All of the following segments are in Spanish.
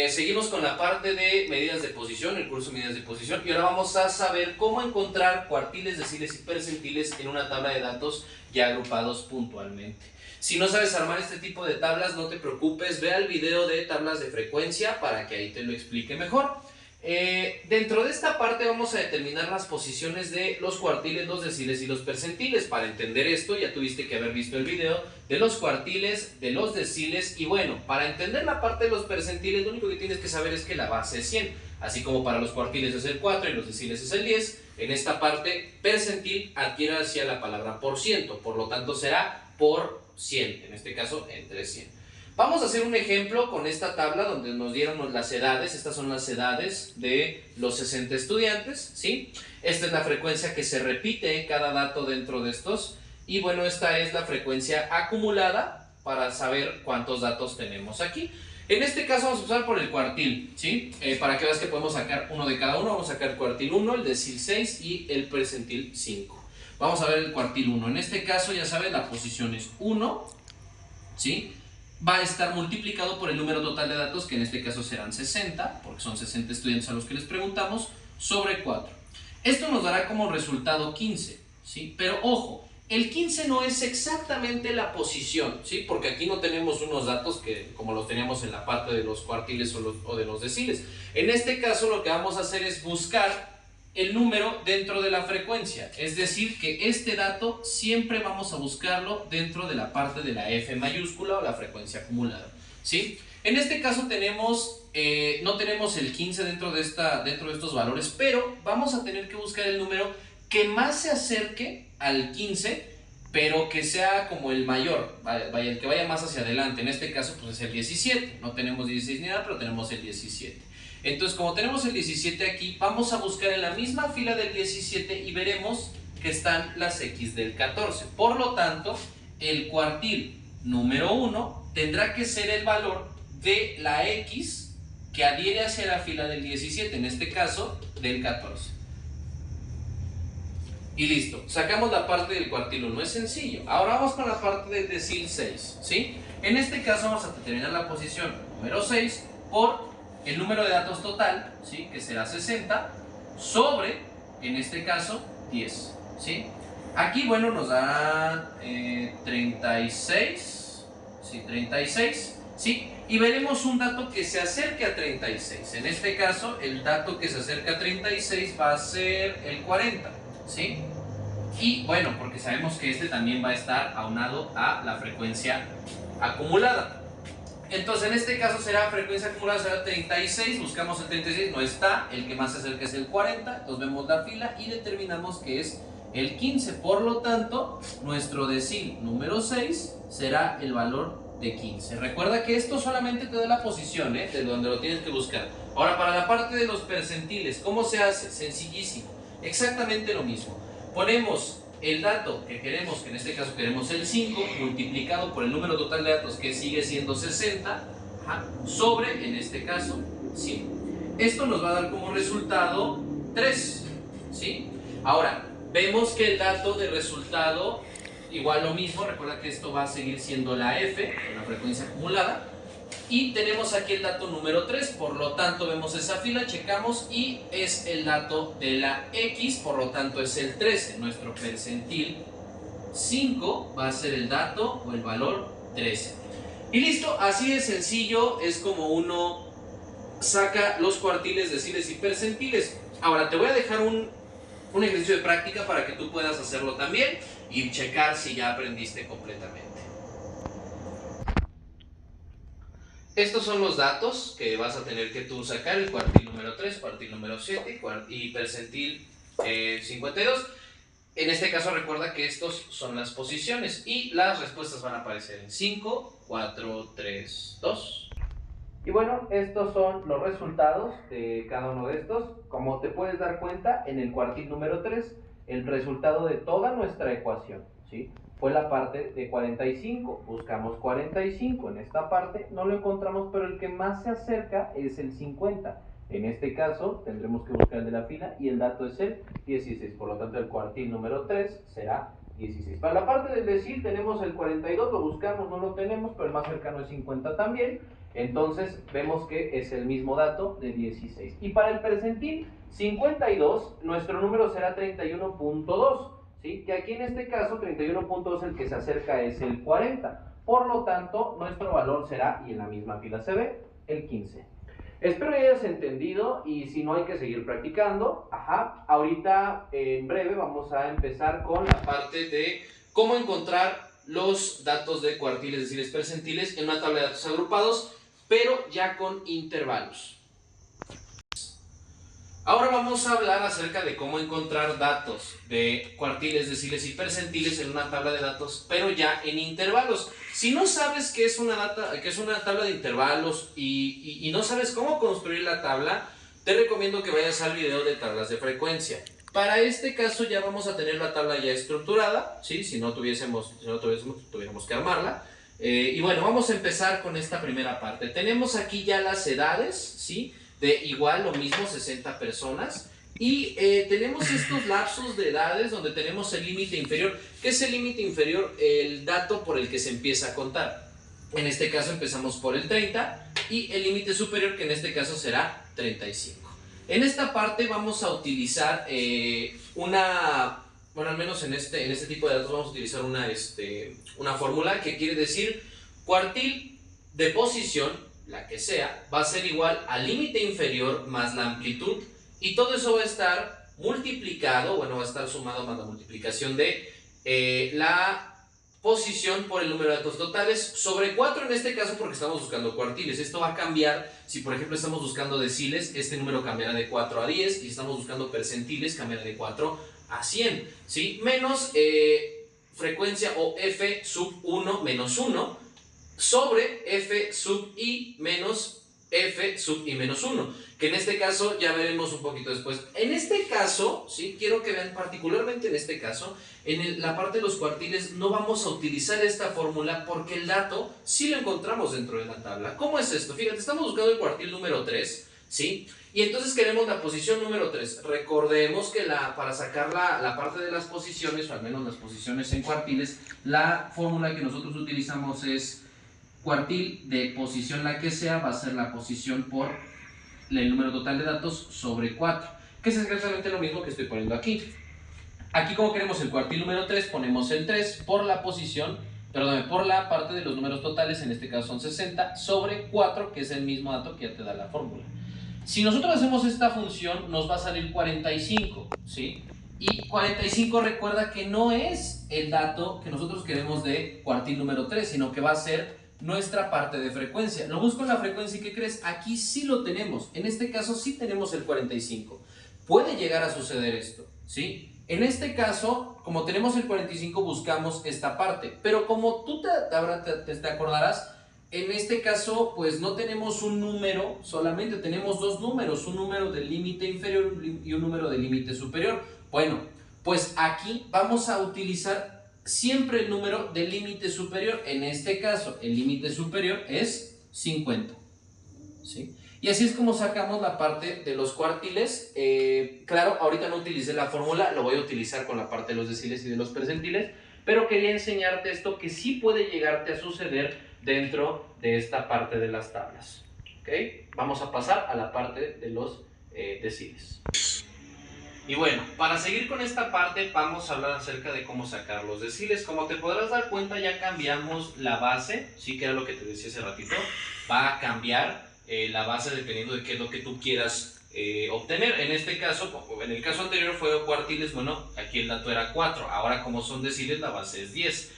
seguimos con la parte de medidas de posición, el curso de medidas de posición, y ahora vamos a saber cómo encontrar cuartiles, deciles y percentiles en una tabla de datos ya agrupados puntualmente. Si no sabes armar este tipo de tablas, no te preocupes, ve al video de tablas de frecuencia para que ahí te lo explique mejor. Dentro de esta parte vamos a determinar las posiciones de los cuartiles, los deciles y los percentiles. Para entender esto ya tuviste que haber visto el video de los cuartiles, de los deciles, y bueno, para entender la parte de los percentiles lo único que tienes que saber es que la base es 100, así como para los cuartiles es el 4 y los deciles es el 10. En esta parte percentil adquiere hacia la palabra por ciento, por lo tanto será por 100, en este caso entre 100. Vamos a hacer un ejemplo con esta tabla donde nos dieron las edades. Estas son las edades de los 60 estudiantes, ¿sí? Esta es la frecuencia que se repite cada dato dentro de estos. Y bueno, esta es la frecuencia acumulada para saber cuántos datos tenemos aquí. En este caso vamos a usar por el cuartil, ¿sí? Para que veas que podemos sacar uno de cada uno. Vamos a sacar el cuartil 1, el decil 6 y el percentil 5. Vamos a ver el cuartil 1. En este caso, ya sabes, la posición es 1, ¿sí? Va a estar multiplicado por el número total de datos, que en este caso serán 60, porque son 60 estudiantes a los que les preguntamos, sobre 4. Esto nos dará como resultado 15, ¿sí? Pero ojo, el 15 no es exactamente la posición, ¿sí? Porque aquí no tenemos unos datos que como los teníamos en la parte de los cuartiles o de los deciles. En este caso lo que vamos a hacer es buscar el número dentro de la frecuencia, es decir, que este dato siempre vamos a buscarlo dentro de la parte de la F mayúscula o la frecuencia acumulada, ¿sí? En este caso tenemos, no tenemos el 15 dentro de estos valores, pero vamos a tener que buscar el número que más se acerque al 15, pero que sea como el mayor, vaya, el que vaya más hacia adelante. En este caso pues es el 17, no tenemos 16 ni nada, pero tenemos el 17. Entonces, como tenemos el 17 aquí, vamos a buscar en la misma fila del 17 y veremos que están las X del 14. Por lo tanto, el cuartil número 1 tendrá que ser el valor de la X que adhiere hacia la fila del 17, en este caso del 14. Y listo, sacamos la parte del cuartil 1, es sencillo. Ahora vamos con la parte del decil 6, ¿sí? En este caso vamos a determinar la posición número 6 por el número de datos total, ¿sí? Que será 60, sobre, en este caso, 10, ¿sí? Aquí, bueno, nos da 36, ¿sí? 36, ¿sí? Y veremos un dato que se acerque a 36. En este caso, el dato que se acerca a 36 va a ser el 40, ¿sí? Y bueno, porque sabemos que este también va a estar aunado a la frecuencia acumulada. Entonces en este caso será frecuencia acumulada, será 36, buscamos el 36, no está, el que más se acerca es el 40, entonces vemos la fila y determinamos que es el 15, por lo tanto nuestro decil número 6 será el valor de 15. Recuerda que esto solamente te da la posición, de donde lo tienes que buscar. Ahora para la parte de los percentiles, ¿cómo se hace? Sencillísimo, exactamente lo mismo. Ponemos el dato que queremos, que en este caso queremos el 5, multiplicado por el número total de datos, que sigue siendo 60, sobre, en este caso, 100. Esto nos va a dar como resultado 3, ¿sí? Ahora, vemos que el dato de resultado, igual lo mismo, recuerda que esto va a seguir siendo la F, la frecuencia acumulada, y tenemos aquí el dato número 3, por lo tanto vemos esa fila, checamos y es el dato de la X, por lo tanto es el 13, nuestro percentil 5 va a ser el dato o el valor 13. Y listo, así de sencillo es como uno saca los cuartiles, deciles y percentiles. Ahora te voy a dejar un ejercicio de práctica para que tú puedas hacerlo también y checar si ya aprendiste completamente. Estos son los datos que vas a tener que tú sacar, el cuartil número 3, cuartil número 7 y percentil 52. En este caso recuerda que estos son las posiciones y las respuestas van a aparecer en 5, 4, 3, 2. Y bueno, estos son los resultados de cada uno de estos. Como te puedes dar cuenta, en el cuartil número 3, el resultado de toda nuestra ecuación, ¿sí?, fue la parte de 45. Buscamos 45 en esta parte, no lo encontramos, pero el que más se acerca es el 50. En este caso tendremos que buscar el de la fila y el dato es el 16, por lo tanto el cuartil número 3 será 16. Para la parte del decil tenemos el 42, lo buscamos, no lo tenemos, pero el más cercano es 50 también. Entonces vemos que es el mismo dato de 16. Y para el percentil 52, nuestro número será 31.2, ¿sí? Que aquí en este caso 31.2 el que se acerca es el 40. Por lo tanto, nuestro valor será, y en la misma fila se ve, el 15. Espero que hayas entendido, y si no hay que seguir practicando. Ahorita en breve vamos a empezar con la parte de cómo encontrar los datos de cuartiles, deciles, percentiles en una tabla de datos agrupados, pero ya con intervalos. Ahora vamos a hablar acerca de cómo encontrar datos de cuartiles, deciles y percentiles en una tabla de datos, pero ya en intervalos. Si no sabes qué es una tabla de intervalos y no sabes cómo construir la tabla, te recomiendo que vayas al video de tablas de frecuencia. Para este caso ya vamos a tener la tabla ya estructurada, ¿sí? Si no tuviéramos que armarla. Y bueno, vamos a empezar con esta primera parte. Tenemos aquí ya las edades, ¿sí? De igual lo mismo, 60 personas. Y tenemos estos lapsos de edades donde tenemos el límite inferior. ¿Qué es el límite inferior? El dato por el que se empieza a contar. En este caso empezamos por el 30 y el límite superior, que en este caso será 35. En esta parte vamos a utilizar bueno, al menos en este tipo de datos vamos a utilizar una fórmula que quiere decir cuartil de posición, la que sea, va a ser igual al límite inferior más la amplitud, y todo eso va a estar multiplicado, bueno, va a estar sumado más la multiplicación de la posición por el número de datos totales sobre 4 en este caso, porque estamos buscando cuartiles. Esto va a cambiar si por ejemplo estamos buscando deciles, este número cambiará de 4 a 10, y si estamos buscando percentiles cambiará de 4 a 100, ¿sí? Menos frecuencia o f sub 1 menos 1 sobre f sub i menos f sub i menos 1, que en este caso ya veremos un poquito después. En este caso, ¿sí? Quiero que vean particularmente en este caso, en la parte de los cuartiles no vamos a utilizar esta fórmula porque el dato sí lo encontramos dentro de la tabla. ¿Cómo es esto? Fíjate, estamos buscando el cuartil número 3, ¿sí? Y entonces queremos la posición número 3. Recordemos que para sacar la parte de las posiciones, o al menos las posiciones en cuartiles, la fórmula que nosotros utilizamos es cuartil de posición la que sea, va a ser la posición por el número total de datos sobre 4, que es exactamente lo mismo que estoy poniendo aquí. Aquí, como queremos el cuartil número 3, ponemos el 3 por la posición, por la parte de los números totales, en este caso son 60, sobre 4, que es el mismo dato que ya te da la fórmula. Si nosotros hacemos esta función, nos va a salir 45, ¿sí? Y 45, recuerda que no es el dato que nosotros queremos de cuartil número 3, sino que va a ser nuestra parte de frecuencia. Lo busco en la frecuencia y ¿qué crees? Aquí sí lo tenemos. En este caso sí tenemos el 45. Puede llegar a suceder esto, ¿sí? En este caso, como tenemos el 45, buscamos esta parte. Pero como tú te acordarás, en este caso, pues no tenemos un número, solamente tenemos dos números, un número del límite inferior y un número del límite superior. Bueno, pues aquí vamos a utilizar siempre el número del límite superior. En este caso, el límite superior es 50, ¿sí? Y así es como sacamos la parte de los cuartiles. Claro, ahorita no utilicé la fórmula, lo voy a utilizar con la parte de los deciles y de los percentiles, pero quería enseñarte esto que sí puede llegarte a suceder dentro de esta parte de las tablas, ¿ok? Vamos a pasar a la parte de los deciles. Y bueno, para seguir con esta parte vamos a hablar acerca de cómo sacar los deciles. Como te podrás dar cuenta, ya cambiamos la base, sí, que era lo que te decía hace ratito. Va a cambiar la base dependiendo de qué es lo que tú quieras obtener. En este caso, en el caso anterior fue cuartiles, bueno, aquí el dato era 4. Ahora, como son deciles, la base es 10.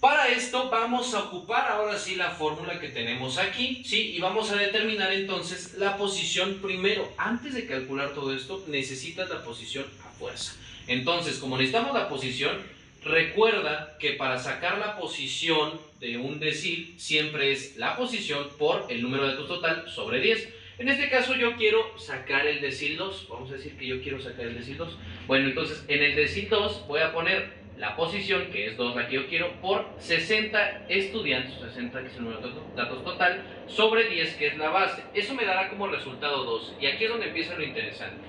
Para esto vamos a ocupar ahora sí la fórmula que tenemos aquí, ¿sí? Y vamos a determinar entonces la posición primero. Antes de calcular todo esto, necesitas la posición a fuerza. Entonces, como necesitamos la posición, recuerda que para sacar la posición de un decil, siempre es la posición por el número de datos total sobre 10. En este caso yo quiero sacar el decil 2, vamos a decir que yo quiero sacar el decil 2. Bueno, entonces en el decil 2 voy a poner la posición, que es 2 la que yo quiero, por 60 estudiantes, 60 que es el número de datos total, sobre 10 que es la base. Eso me dará como resultado 2, y aquí es donde empieza lo interesante.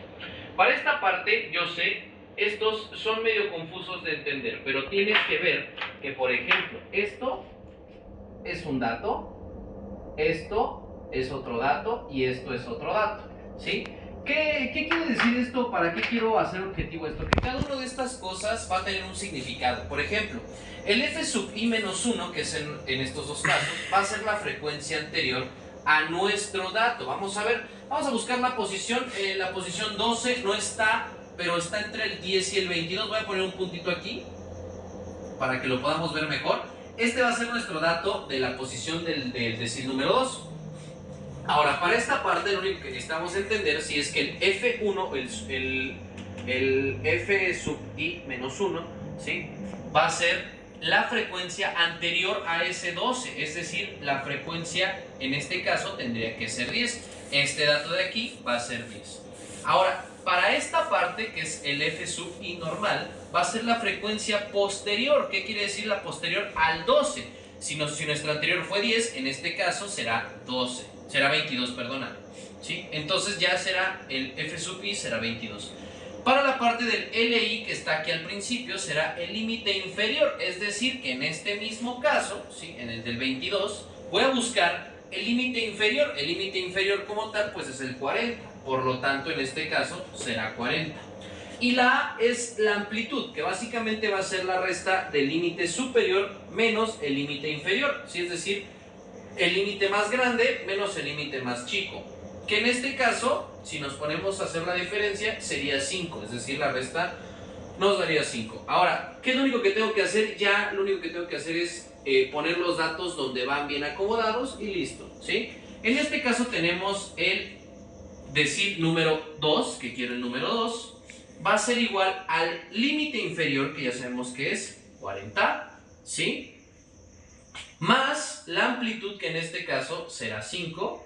Para esta parte, yo sé, estos son medio confusos de entender, pero tienes que ver que, por ejemplo, esto es un dato, esto es otro dato y esto es otro dato, ¿sí? ¿Qué quiere decir esto? ¿Para qué quiero hacer objetivo esto? Que cada una de estas cosas va a tener un significado. Por ejemplo, el f sub i menos 1, que es en estos dos casos, va a ser la frecuencia anterior a nuestro dato. Vamos a ver, vamos a buscar la posición 12 no está, pero está entre el 10 y el 22. Voy a poner un puntito aquí para que lo podamos ver mejor. Este va a ser nuestro dato de la posición del decil número 2. Ahora, para esta parte lo único que necesitamos entender si es que el F1, el F sub i menos 1, ¿sí? Va a ser la frecuencia anterior a ese 12, es decir, la frecuencia en este caso tendría que ser 10. Este dato de aquí va a ser 10. Ahora, para esta parte, que es el F sub i normal, va a ser la frecuencia posterior. ¿Qué quiere decir la posterior al 12? Si nuestra anterior fue 10, en este caso será 12. Será 22, perdona. ¿Sí? Entonces ya será el F sub i será 22. Para la parte del LI que está aquí al principio será el límite inferior, es decir, que en este mismo caso, ¿sí? En el del 22, voy a buscar el límite inferior. El límite inferior como tal pues es el 40, por lo tanto en este caso será 40. Y la A es la amplitud, que básicamente va a ser la resta del límite superior menos el límite inferior, ¿sí? Es decir, el límite más grande menos el límite más chico, que en este caso, si nos ponemos a hacer la diferencia, sería 5, es decir, la resta nos daría 5. Ahora, ¿qué es lo único que tengo que hacer? Ya lo único que tengo que hacer es poner los datos donde van bien acomodados y listo, ¿sí? En este caso tenemos el decil número 2, que quiero el número 2, va a ser igual al límite inferior, que ya sabemos que es 40, ¿sí? Más la amplitud, que en este caso será 5,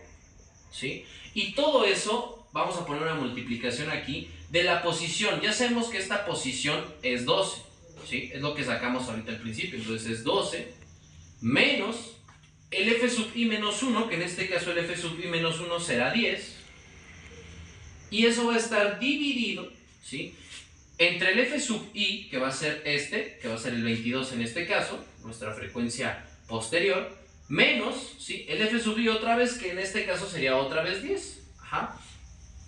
¿sí? Y todo eso, vamos a poner una multiplicación aquí, de la posición. Ya sabemos que esta posición es 12, ¿sí? Es lo que sacamos ahorita al principio, entonces es 12, menos el f sub i menos 1, que en este caso el f sub i menos 1 será 10, y eso va a estar dividido, ¿sí? Entre el f sub i, que va a ser que va a ser el 22 en este caso, nuestra frecuencia posterior, menos, ¿sí? El f sub i otra vez, que en este caso sería otra vez 10. Ajá.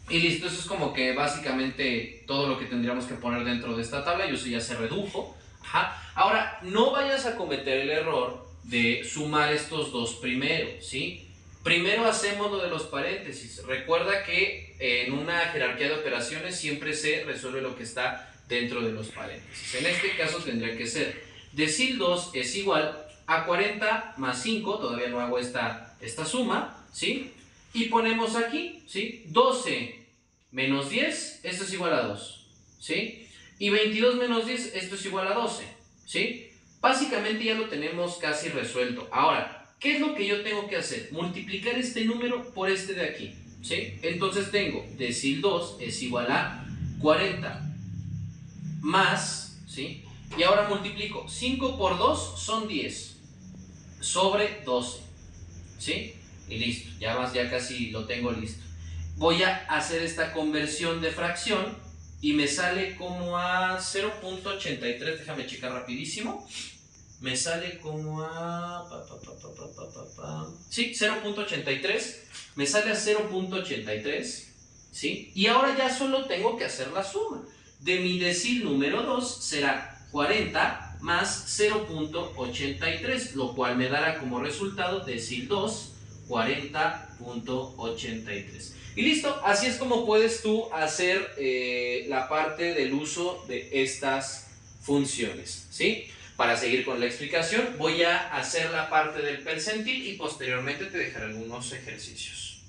Y listo, eso es como que básicamente todo lo que tendríamos que poner dentro de esta tabla, y eso ya se redujo. Ajá. Ahora, no vayas a cometer el error de sumar estos dos primeros, ¿sí? Primero hacemos lo de los paréntesis. Recuerda que en una jerarquía de operaciones siempre se resuelve lo que está dentro de los paréntesis. En este caso tendría que ser decil 2 es igual a 40 más 5, todavía no hago esta suma, ¿sí? Y ponemos aquí, ¿sí? 12 menos 10, esto es igual a 2, ¿sí? Y 22 menos 10, esto es igual a 12, ¿sí? Básicamente ya lo tenemos casi resuelto. Ahora, ¿qué es lo que yo tengo que hacer? Multiplicar este número por este de aquí, ¿sí? Entonces tengo decil 2 es igual a 40 más, ¿sí? Y ahora multiplico 5 por 2 son 10 sobre 12, ¿sí? Y listo, ya casi lo tengo listo. Voy a hacer esta conversión de fracción y me sale como a 0.83, déjame checar rapidísimo. Me sale como a... Sí, 0.83, me sale a 0.83, ¿sí? Y ahora ya solo tengo que hacer la suma. De mi decil número 2 será 40 más 0.83, lo cual me dará como resultado decil 2, 40.83. Y listo, así es como puedes tú hacer la parte del uso de estas funciones, ¿sí? Para seguir con la explicación, voy a hacer la parte del percentil y posteriormente te dejaré algunos ejercicios.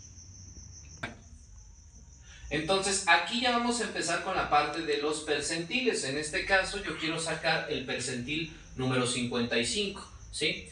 Entonces, aquí ya vamos a empezar con la parte de los percentiles. En este caso, yo quiero sacar el percentil número 55, ¿sí?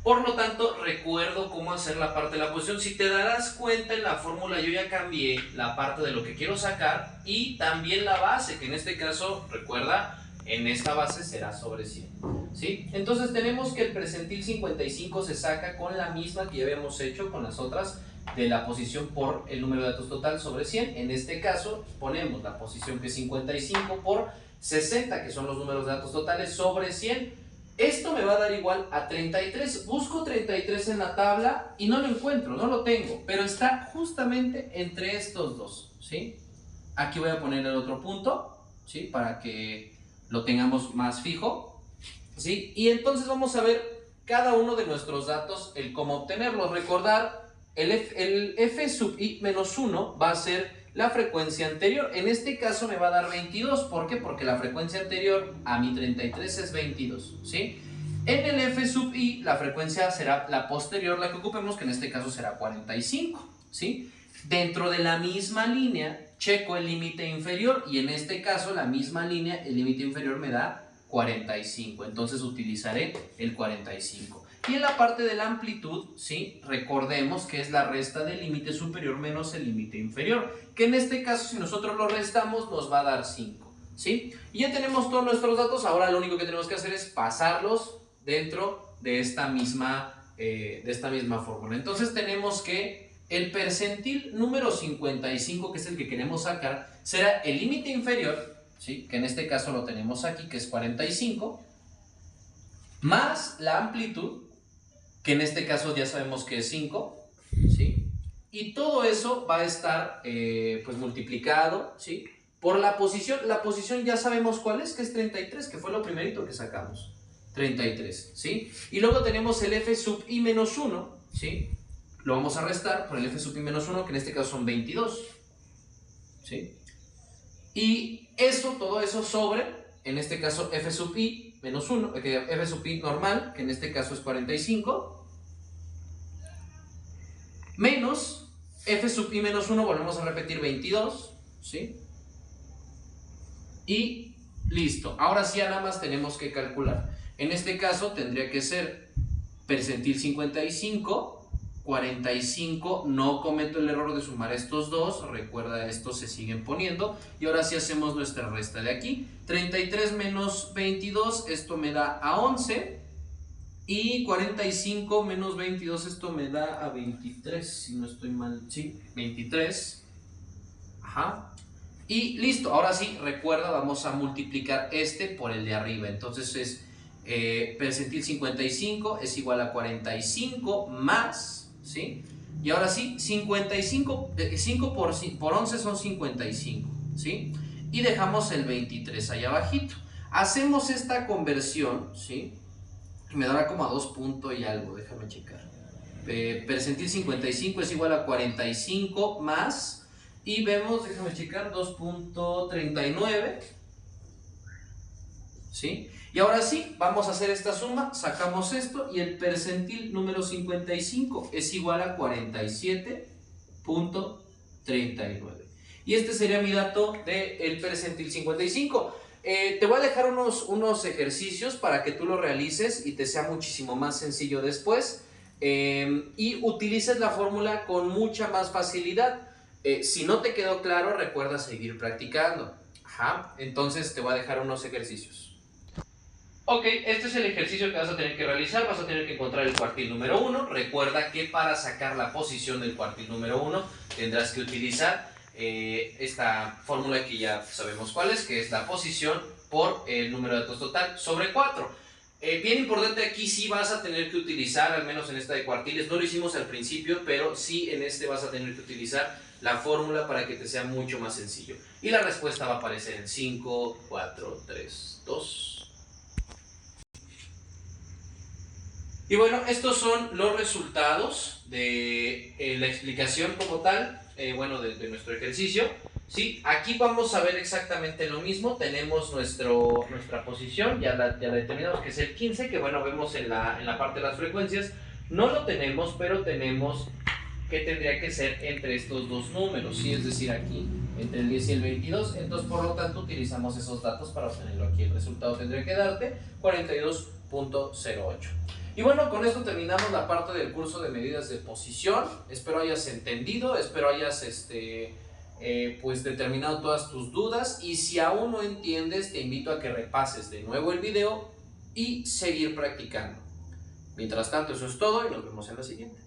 Por lo tanto, recuerdo cómo hacer la parte de la posición. Si te darás cuenta, en la fórmula yo ya cambié la parte de lo que quiero sacar y también la base, que en este caso, recuerda, en esta base será sobre 100, ¿sí? Entonces tenemos que el percentil 55 se saca con la misma que ya habíamos hecho con las otras, de la posición por el número de datos total sobre 100. En este caso ponemos la posición que es 55 por 60, que son los números de datos totales, sobre 100. Esto me va a dar igual a 33. Busco 33 en la tabla y no lo encuentro, no lo tengo, pero está justamente entre estos dos, ¿sí? Aquí voy a poner el otro punto, ¿sí? Para que lo tengamos más fijo, ¿sí? Y entonces vamos a ver cada uno de nuestros datos, el cómo obtenerlos. Recordar, el f sub i menos 1 va a ser la frecuencia anterior. En este caso me va a dar 22. ¿Por qué? Porque la frecuencia anterior a mi 33 es 22, ¿sí? En el f sub i la frecuencia será la posterior, la que ocupemos, que en este caso será 45, ¿sí? Dentro de la misma línea checo el límite inferior y en este caso la misma línea, el límite inferior me da 45, entonces utilizaré el 45. Y en la parte de la amplitud, ¿sí? Recordemos que es la resta del límite superior menos el límite inferior, que en este caso si nosotros lo restamos nos va a dar 5, ¿sí? Y ya tenemos todos nuestros datos, ahora lo único que tenemos que hacer es pasarlos dentro de esta misma fórmula. Entonces tenemos que el percentil número 55, que es el que queremos sacar, será el límite inferior, ¿sí? Que en este caso lo tenemos aquí, que es 45, más la amplitud, que en este caso ya sabemos que es 5, ¿sí? Y todo eso va a estar pues multiplicado, ¿sí? Por la posición. La posición ya sabemos cuál es, que es 33, que fue lo primerito que sacamos. 33, ¿sí? Y luego tenemos el f sub i menos 1, ¿sí? Lo vamos a restar por el f sub i menos 1, que en este caso son 22, ¿sí? Y eso, todo eso sobre, en este caso, f sub i menos 1, f sub i normal, que en este caso es 45, menos f sub i menos 1, volvemos a repetir 22, ¿sí? Y listo. Ahora sí, ya nada más tenemos que calcular. En este caso tendría que ser percentil 55, 45, no cometo el error de sumar estos dos, recuerda, estos se siguen poniendo, y ahora sí hacemos nuestra resta de aquí. 33 menos 22, esto me da a 11, y 45 menos 22, esto me da a 23, si no estoy mal, sí, 23, ajá. Y listo, ahora sí, recuerda, vamos a multiplicar este por el de arriba, entonces es percentil 55 es igual a 45 más, ¿sí? Y ahora sí, 55, 5 por 11 son 55, ¿sí? Y dejamos el 23 allá abajito. Hacemos esta conversión, ¿sí? Me dará como a 2 puntos y algo, déjame checar. Percentil 55 es igual a 45 más, y vemos, déjame checar, 2.39, ¿sí? Y ahora sí, vamos a hacer esta suma, sacamos esto y el percentil número 55 es igual a 47.39. Y este sería mi dato del percentil 55. Te voy a dejar unos ejercicios para que tú lo realices y te sea muchísimo más sencillo después. Y utilices la fórmula con mucha más facilidad. Si no te quedó claro, recuerda seguir practicando. Ajá. Entonces te voy a dejar unos ejercicios. Ok, este es el ejercicio que vas a tener que realizar. Vas a tener que encontrar el cuartil número 1. Recuerda que para sacar la posición del cuartil número 1 tendrás que utilizar esta fórmula que ya sabemos cuál es, que es la posición por el número de datos total sobre 4. Bien importante, aquí sí vas a tener que utilizar, al menos en esta de cuartiles, no lo hicimos al principio, pero sí en este vas a tener que utilizar la fórmula para que te sea mucho más sencillo. Y la respuesta va a aparecer en 5, 4, 3, 2... Y bueno, estos son los resultados de la explicación como tal, de nuestro ejercicio, ¿sí? Aquí vamos a ver exactamente lo mismo. Tenemos nuestra posición, ya la determinamos, que es el 15, que bueno, vemos en la parte de las frecuencias. No lo tenemos, pero tenemos que tendría que ser entre estos dos números, ¿sí? Es decir, aquí, entre el 10 y el 22. Entonces, por lo tanto, utilizamos esos datos para obtenerlo aquí. El resultado tendría que darte 42.08. Y bueno, con esto terminamos la parte del curso de medidas de posición. Espero hayas entendido, espero hayas pues determinado todas tus dudas, y si aún no entiendes, te invito a que repases de nuevo el video y seguir practicando. Mientras tanto, eso es todo y nos vemos en la siguiente.